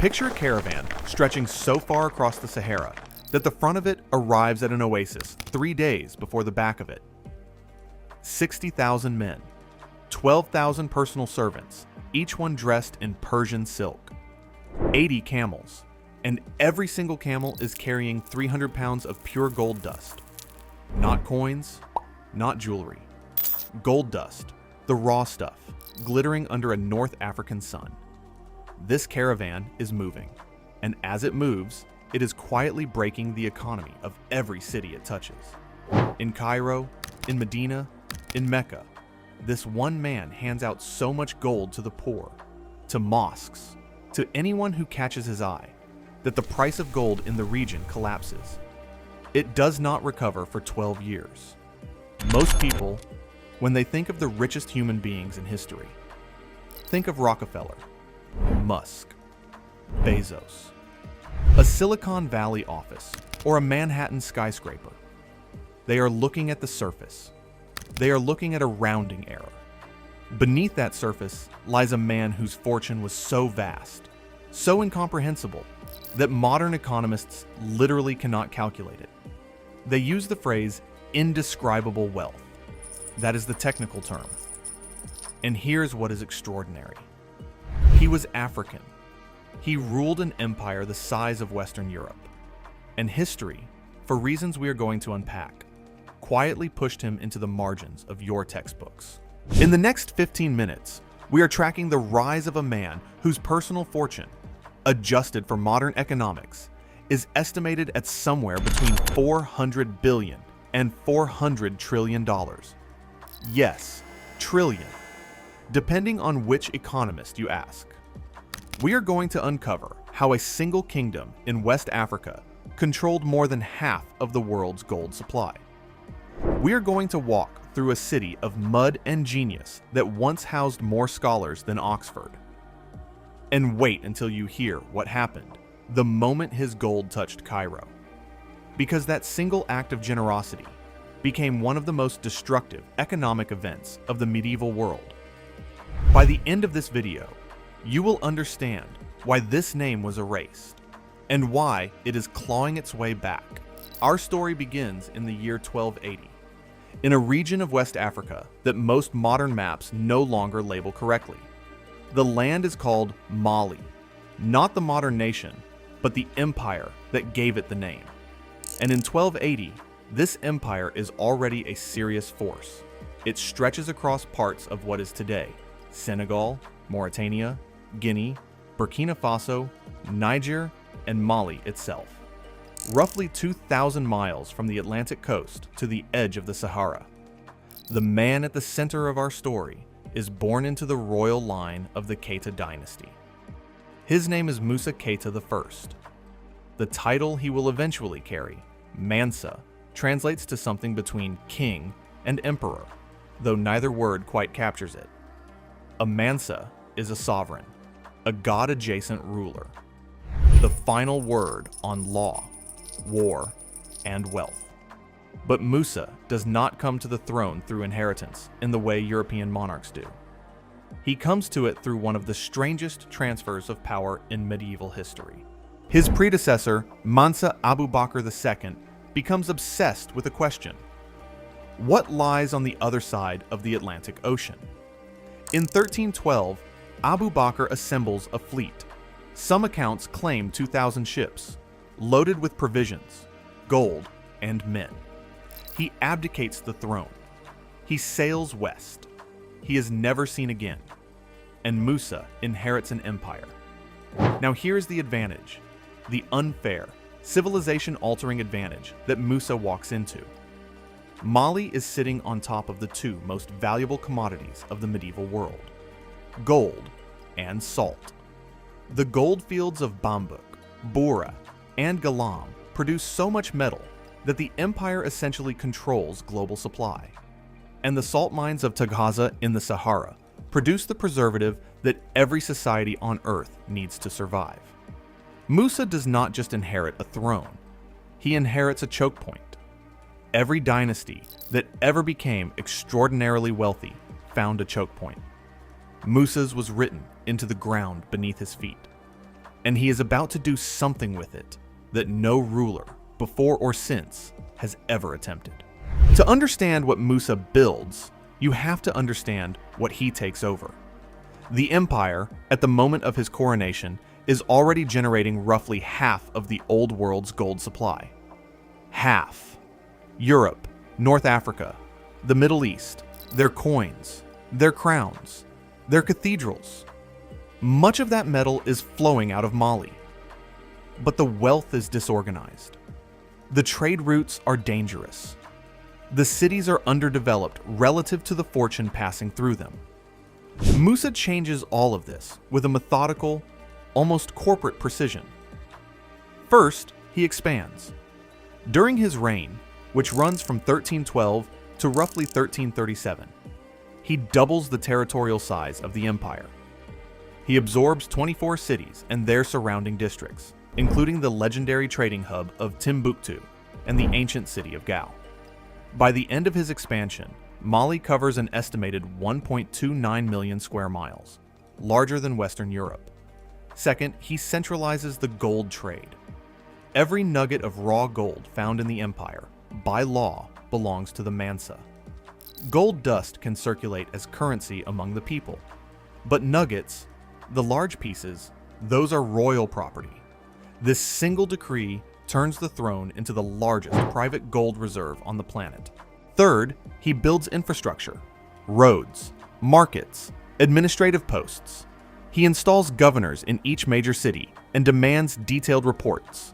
Picture a caravan stretching so far across the Sahara that the front of it arrives at an oasis 3 days before the back of it. 60,000 men, 12,000 personal servants, each one dressed in Persian silk, 80 camels, and every single camel is carrying 300 pounds of pure gold dust. Not coins, not jewelry. Gold dust, the raw stuff, glittering under a North African sun. This caravan is moving, and as it moves, it is quietly breaking the economy of every city it touches. In Cairo, in Medina, in Mecca, this one man hands out so much gold to the poor, to mosques, to anyone who catches his eye, that the price of gold in the region collapses. It does not recover for 12 years. Most people, when they think of the richest human beings in history, think of Rockefeller, Musk, Bezos, a Silicon Valley office, or a Manhattan skyscraper. They are looking at the surface. They are looking at a rounding error. Beneath that surface lies a man whose fortune was so vast, so incomprehensible, that modern economists literally cannot calculate it. They use the phrase indescribable wealth. That is the technical term. And here's what is extraordinary. He was African. He ruled an empire the size of Western Europe. And history, for reasons we are going to unpack, quietly pushed him into the margins of your textbooks. In the next 15 minutes, we are tracking the rise of a man whose personal fortune, adjusted for modern economics, is estimated at somewhere between $400 billion and $400 trillion. Yes, trillion, depending on which economist you ask. We are going to uncover how a single kingdom in West Africa controlled more than half of the world's gold supply. We are going to walk through a city of mud and genius that once housed more scholars than Oxford. And wait until you hear what happened the moment his gold touched Cairo. Because that single act of generosity became one of the most destructive economic events of the medieval world. By the end of this video, you will understand why this name was erased and why it is clawing its way back. Our story begins in the year 1280, in a region of West Africa that most modern maps no longer label correctly. The land is called Mali, not the modern nation, but the empire that gave it the name. And in 1280, this empire is already a serious force. It stretches across parts of what is today Senegal, Mauritania, Guinea, Burkina Faso, Niger, and Mali itself. Roughly 2,000 miles from the Atlantic coast to the edge of the Sahara. The man at the center of our story is born into the royal line of the Keita dynasty. His name is Musa Keita I. The title he will eventually carry, Mansa, translates to something between king and emperor, though neither word quite captures it. A Mansa is a sovereign, a god-adjacent ruler, the final word on law, war, and wealth. But Musa does not come to the throne through inheritance in the way European monarchs do. He comes to it through one of the strangest transfers of power in medieval history. His predecessor, Mansa Abu Bakr II, becomes obsessed with a question. What lies on the other side of the Atlantic Ocean? In 1312, Abu Bakr assembles a fleet. Some accounts claim 2,000 ships, loaded with provisions, gold, and men. He abdicates the throne. He sails west. He is never seen again. And Musa inherits an empire. Now here's the advantage, the unfair, civilization-altering advantage that Musa walks into. Mali is sitting on top of the two most valuable commodities of the medieval world, gold and salt. The goldfields of Bambuk, Bura, and Galam produce so much metal that the empire essentially controls global supply. And the salt mines of Taghaza in the Sahara produce the preservative that every society on Earth needs to survive. Musa does not just inherit a throne, he inherits a choke point. Every dynasty that ever became extraordinarily wealthy found a choke point. Musa's was written into the ground beneath his feet. and he is about to do something with it that no ruler, before or since, has ever attempted. To understand what Musa builds, you have to understand what he takes over. The empire, at the moment of his coronation, is already generating roughly half of the old world's gold supply. Half. Europe, North Africa, the Middle East, their coins, their crowns, their cathedrals. Much of that metal is flowing out of Mali. But the wealth is disorganized. The trade routes are dangerous. The cities are underdeveloped relative to the fortune passing through them. Musa changes all of this with a methodical, almost corporate precision. First, he expands. During his reign, which runs from 1312 to roughly 1337, he doubles the territorial size of the empire. He absorbs 24 cities and their surrounding districts, including the legendary trading hub of Timbuktu and the ancient city of Gao. By the end of his expansion, Mali covers an estimated 1.29 million square miles, larger than Western Europe. Second, he centralizes the gold trade. Every nugget of raw gold found in the empire, by law, belongs to the Mansa. Gold dust can circulate as currency among the people, but nuggets, the large pieces, those are royal property. This single decree turns the throne into the largest private gold reserve on the planet. Third, he builds infrastructure, roads, markets, administrative posts. He installs governors in each major city and demands detailed reports.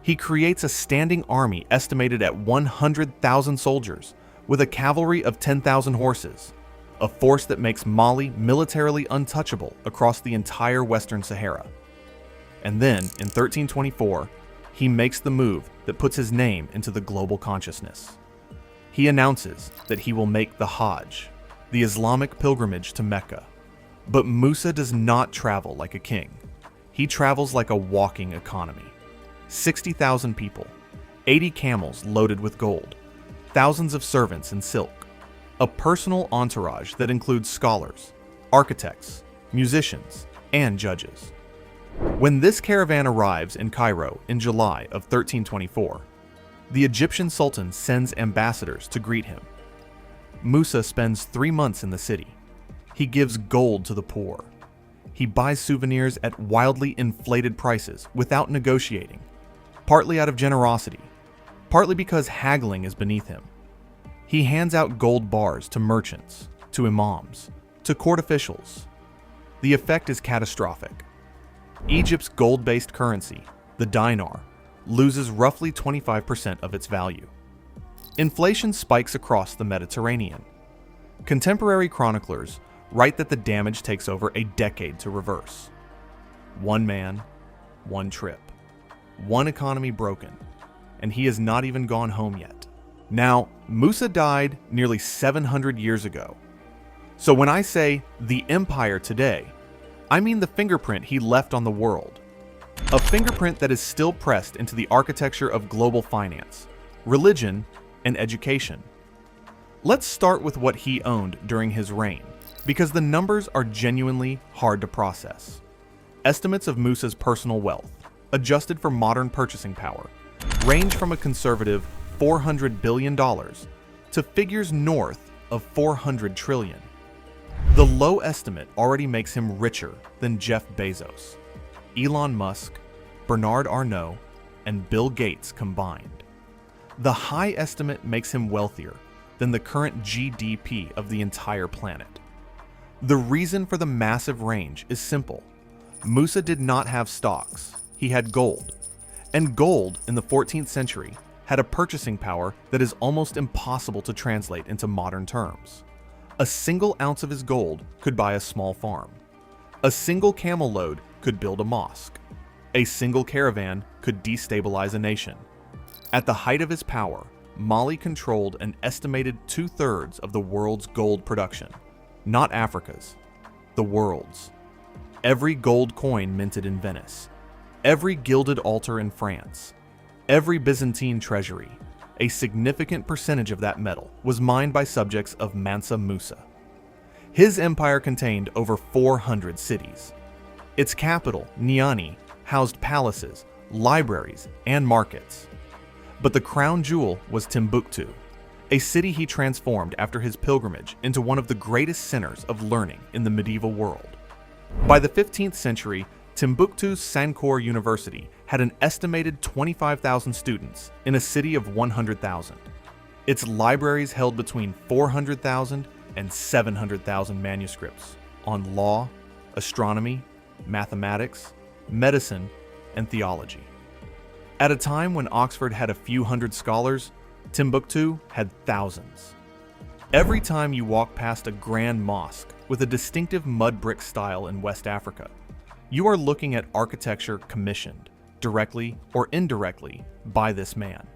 He creates a standing army estimated at 100,000 soldiers with a cavalry of 10,000 horses, a force that makes Mali militarily untouchable across the entire Western Sahara. And then, in 1324, he makes the move that puts his name into the global consciousness. He announces that he will make the Hajj, the Islamic pilgrimage to Mecca. But Musa does not travel like a king. He travels like a walking economy. 60,000 people, 80 camels loaded with gold, thousands of servants in silk, a personal entourage that includes scholars, architects, musicians, and judges. When this caravan arrives in Cairo in July of 1324, the Egyptian Sultan sends ambassadors to greet him. Musa spends 3 months in the city. He gives gold to the poor. He buys souvenirs at wildly inflated prices without negotiating, partly out of generosity, partly because haggling is beneath him. He hands out gold bars to merchants, to imams, to court officials. The effect is catastrophic. Egypt's gold-based currency, the dinar, loses roughly 25% of its value. Inflation spikes across the Mediterranean. Contemporary chroniclers write that the damage takes over a decade to reverse. One man, one trip, one economy broken, and he has not even gone home yet. Now, Musa died nearly 700 years ago. So when I say the empire today, I mean the fingerprint he left on the world. A fingerprint that is still pressed into the architecture of global finance, religion, and education. Let's start with what he owned during his reign, because the numbers are genuinely hard to process. Estimates of Musa's personal wealth, adjusted for modern purchasing power, range from a conservative $400 billion to figures north of $400 trillion. The low estimate already makes him richer than Jeff Bezos, Elon Musk, Bernard Arnault, and Bill Gates combined. The high estimate makes him wealthier than the current GDP of the entire planet. The reason for the massive range is simple. Musa did not have stocks, he had gold. And gold in the 14th century had a purchasing power that is almost impossible to translate into modern terms. A single ounce of his gold could buy a small farm. A single camel load could build a mosque. A single caravan could destabilize a nation. At the height of his power, Mali controlled an estimated 2/3 of the world's gold production. Not Africa's, the world's. Every gold coin minted in Venice, every gilded altar in France, every Byzantine treasury, a significant percentage of that metal was mined by subjects of Mansa Musa. His empire contained over 400 cities. Its capital, Niani, housed palaces, libraries, and markets. But the crown jewel was Timbuktu, a city he transformed after his pilgrimage into one of the greatest centers of learning in the medieval world. By the 15th century, Timbuktu's Sankore University had an estimated 25,000 students in a city of 100,000. Its libraries held between 400,000 and 700,000 manuscripts on law, astronomy, mathematics, medicine, and theology. At a time when Oxford had a few hundred scholars, Timbuktu had thousands. Every time you walk past a grand mosque with a distinctive mud brick style in West Africa, you are looking at architecture commissioned, directly or indirectly, by this man.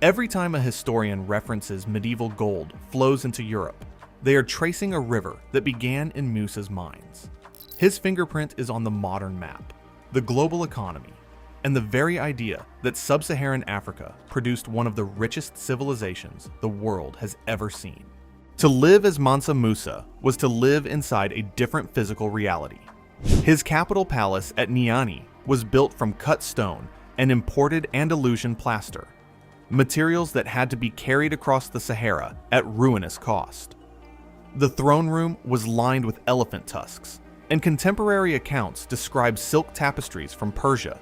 Every time a historian references medieval gold flows into Europe, they are tracing a river that began in Musa's mines. His fingerprint is on the modern map, the global economy, and the very idea that sub-Saharan Africa produced one of the richest civilizations the world has ever seen. To live as Mansa Musa was to live inside a different physical reality. His capital palace at Niani was built from cut stone and imported Andalusian plaster, materials that had to be carried across the Sahara at ruinous cost. The throne room was lined with elephant tusks, and contemporary accounts describe silk tapestries from Persia,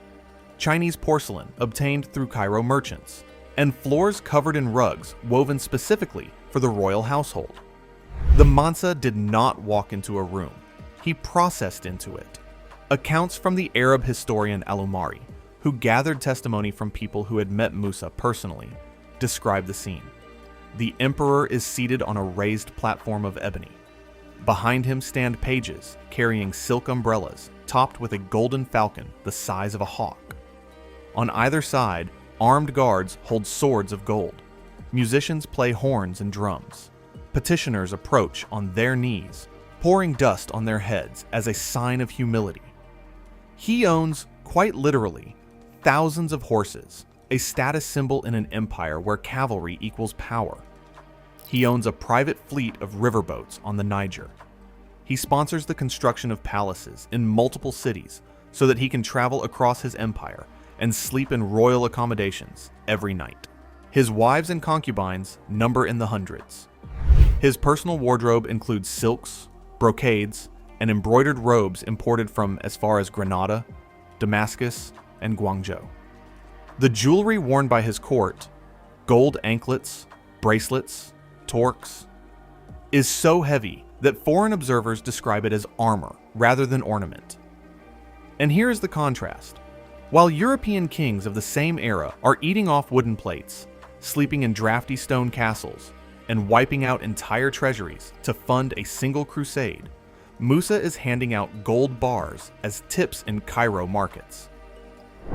Chinese porcelain obtained through Cairo merchants, and floors covered in rugs woven specifically for the royal household. The Mansa did not walk into a room, he processed into it. Accounts from the Arab historian Al-Umari, who gathered testimony from people who had met Musa personally, describe the scene. The emperor is seated on a raised platform of ebony. Behind him stand pages carrying silk umbrellas topped with a golden falcon the size of a hawk. On either side, armed guards hold swords of gold. Musicians play horns and drums. Petitioners approach on their knees, pouring dust on their heads as a sign of humility. He owns, quite literally, thousands of horses, a status symbol in an empire where cavalry equals power. He owns a private fleet of riverboats on the Niger. He sponsors the construction of palaces in multiple cities so that he can travel across his empire and sleep in royal accommodations every night. His wives and concubines number in the hundreds. His personal wardrobe includes silks, brocades, and embroidered robes imported from as far as Granada, Damascus, and Guangzhou. The jewelry worn by his court, gold anklets, bracelets, torques, is so heavy that foreign observers describe it as armor rather than ornament. And here is the contrast. While European kings of the same era are eating off wooden plates, sleeping in drafty stone castles, and wiping out entire treasuries to fund a single crusade, Musa is handing out gold bars as tips in Cairo markets.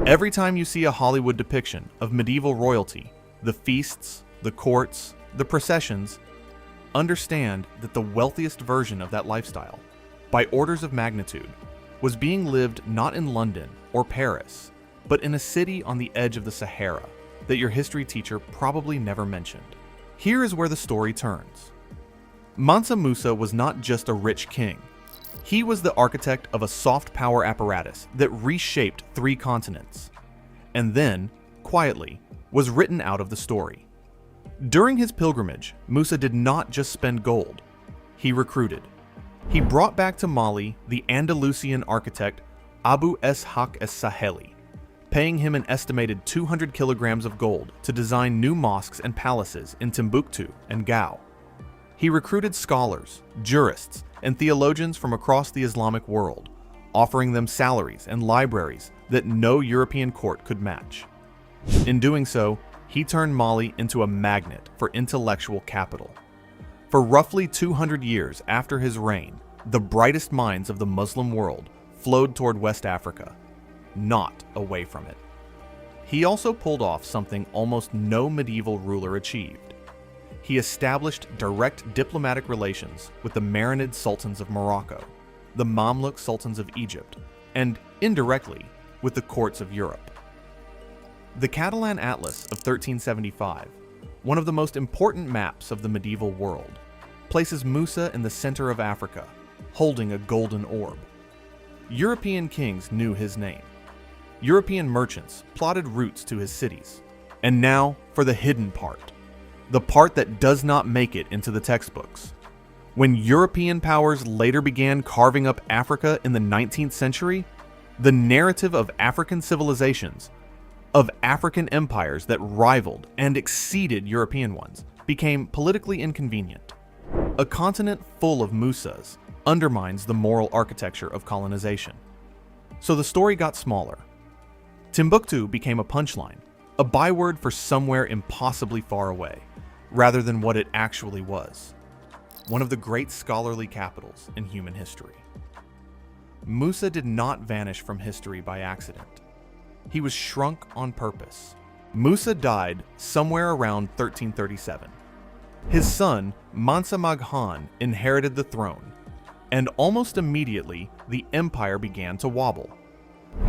Every time you see a Hollywood depiction of medieval royalty, the feasts, the courts, the processions, understand that the wealthiest version of that lifestyle, by orders of magnitude, was being lived not in London or Paris, but in a city on the edge of the Sahara that your history teacher probably never mentioned. Here is where the story turns. Mansa Musa was not just a rich king. He was the architect of a soft power apparatus that reshaped 3 continents, and then, quietly, was written out of the story. During his pilgrimage, Musa did not just spend gold. He recruited. He brought back to Mali the Andalusian architect Abu Ishaq es-Saheli, paying him an estimated 200 kilograms of gold to design new mosques and palaces in Timbuktu and Gao. He recruited scholars, jurists, and theologians from across the Islamic world, offering them salaries and libraries that no European court could match. In doing so, he turned Mali into a magnet for intellectual capital. For roughly 200 years after his reign, the brightest minds of the Muslim world flowed toward West Africa, not away from it. He also pulled off something almost no medieval ruler achieved. He established direct diplomatic relations with the Marinid sultans of Morocco, the Mamluk sultans of Egypt, and, indirectly, with the courts of Europe. The Catalan Atlas of 1375, one of the most important maps of the medieval world, places Musa in the center of Africa, holding a golden orb. European kings knew his name. European merchants plotted routes to his cities. And now for the hidden part. The part that does not make it into the textbooks. When European powers later began carving up Africa in the 19th century, the narrative of African civilizations, of African empires that rivaled and exceeded European ones, became politically inconvenient. A continent full of Musas undermines the moral architecture of colonization. So the story got smaller. Timbuktu became a punchline, a byword for somewhere impossibly far away, rather than what it actually was. One of the great scholarly capitals in human history. Musa did not vanish from history by accident. He was shrunk on purpose. Musa died somewhere around 1337. His son, Mansa Musa, inherited the throne, and almost immediately the empire began to wobble.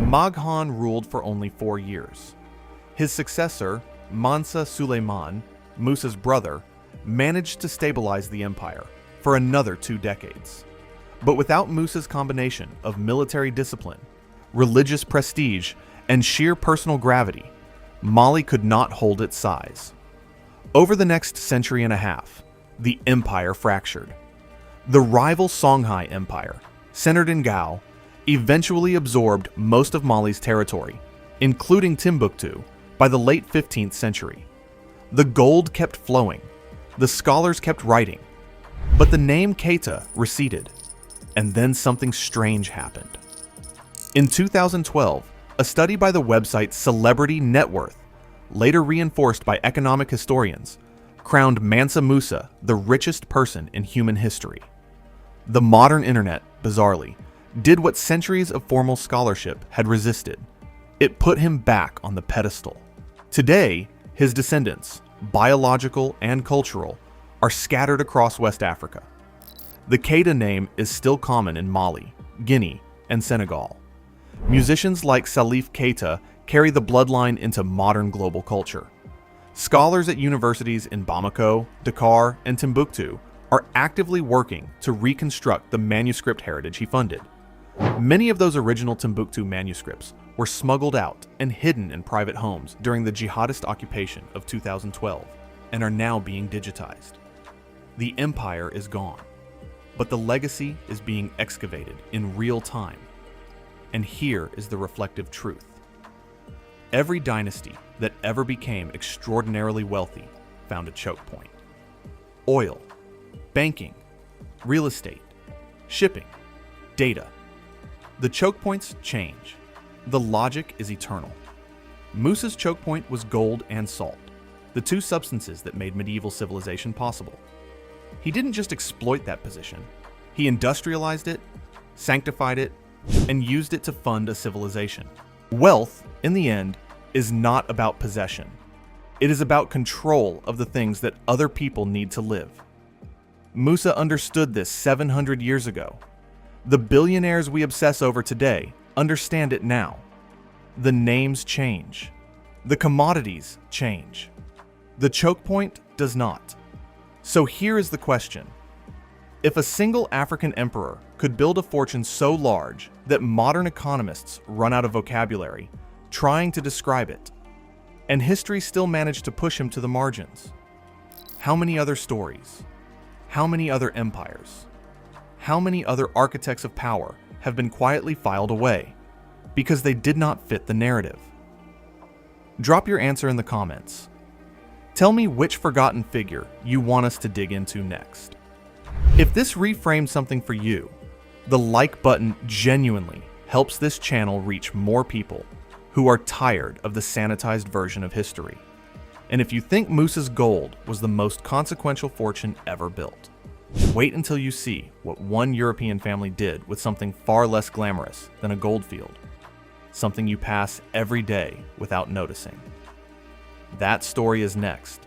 Musa ruled for only 4 years. His successor, Mansa Suleiman, Musa's brother, managed to stabilize the empire for another 2 decades. But without Musa's combination of military discipline, religious prestige, and sheer personal gravity, Mali could not hold its size. Over the next century and a half, the empire fractured. The rival Songhai Empire, centered in Gao, eventually absorbed most of Mali's territory, including Timbuktu, by the late 15th century. The gold kept flowing, the scholars kept writing, but the name Keita receded, and then something strange happened. In 2012, a study by the website Celebrity Net Worth, later reinforced by economic historians, crowned Mansa Musa the richest person in human history. The modern internet, bizarrely, did what centuries of formal scholarship had resisted. It put him back on the pedestal. Today, his descendants, biological and cultural, are scattered across West Africa. The Keita name is still common in Mali, Guinea, and Senegal. Musicians like Salif Keita carry the bloodline into modern global culture. Scholars at universities in Bamako, Dakar, and Timbuktu are actively working to reconstruct the manuscript heritage he funded. Many of those original Timbuktu manuscripts were smuggled out and hidden in private homes during the jihadist occupation of 2012 and are now being digitized. The empire is gone, but the legacy is being excavated in real time. And here is the reflective truth. Every dynasty that ever became extraordinarily wealthy found a choke point. Oil, banking, real estate, shipping, data. The choke points change. The logic is eternal. Musa's choke point was gold and salt, the 2 substances that made medieval civilization possible. He didn't just exploit that position. He industrialized it, sanctified it, and used it to fund a civilization. Wealth, in the end, is not about possession. It is about control of the things that other people need to live. Musa understood this 700 years ago. The billionaires we obsess over today understand it now. The names change. The commodities change. The choke point does not. So here is the question. If a single African emperor could build a fortune so large that modern economists run out of vocabulary trying to describe it, and history still managed to push him to the margins, how many other stories, how many other empires, how many other architects of power have been quietly filed away because they did not fit the narrative? Drop your answer in the comments. Tell me which forgotten figure you want us to dig into next. If this reframed something for you, the like button genuinely helps this channel reach more people who are tired of the sanitized version of history. And if you think Musa's gold was the most consequential fortune ever built, wait until you see what one European family did with something far less glamorous than a goldfield, something you pass every day without noticing. That story is next